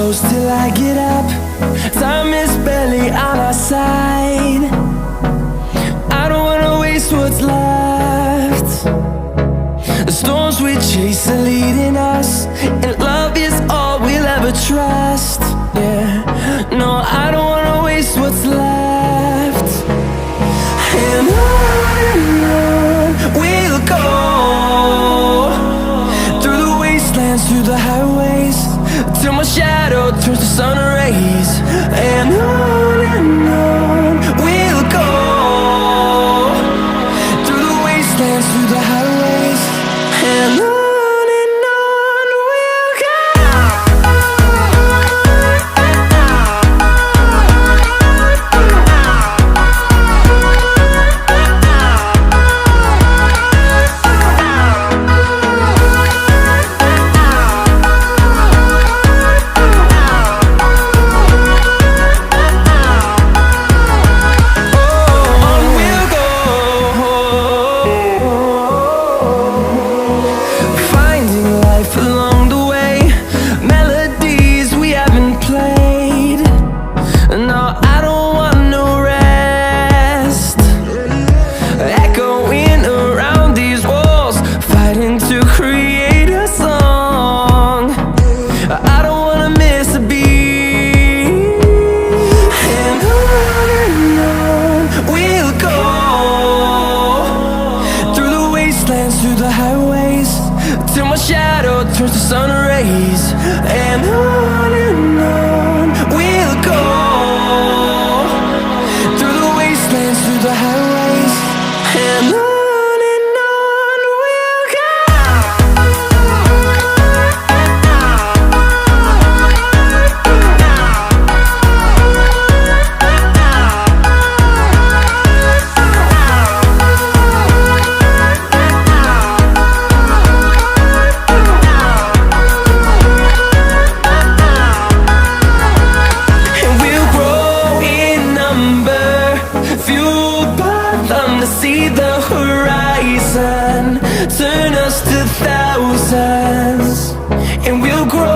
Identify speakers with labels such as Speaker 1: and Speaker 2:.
Speaker 1: close till I get up. Time is barely on our side. I don't wanna waste what's left. The storms we chase are leading us, and love is all we'll ever trust. Yeah, no, I don't wanna waste what's left. And on we'll go, through the wastelands, through the highways, till my shadow turns to sun rays. And on we'll go, through the wastelands, through the highways, and on. Along the way, melodies we haven't played. No, I don't want no rest. Echoing around these walls, fighting to create a song. I don't wanna miss a beat. And on we'll go, through the wastelands, through the highways, till my shadow turns to sun rays. And on we'll go, through the wastelands, through the highways, and on we'll go. See the horizon turn us to thousands, and we'll grow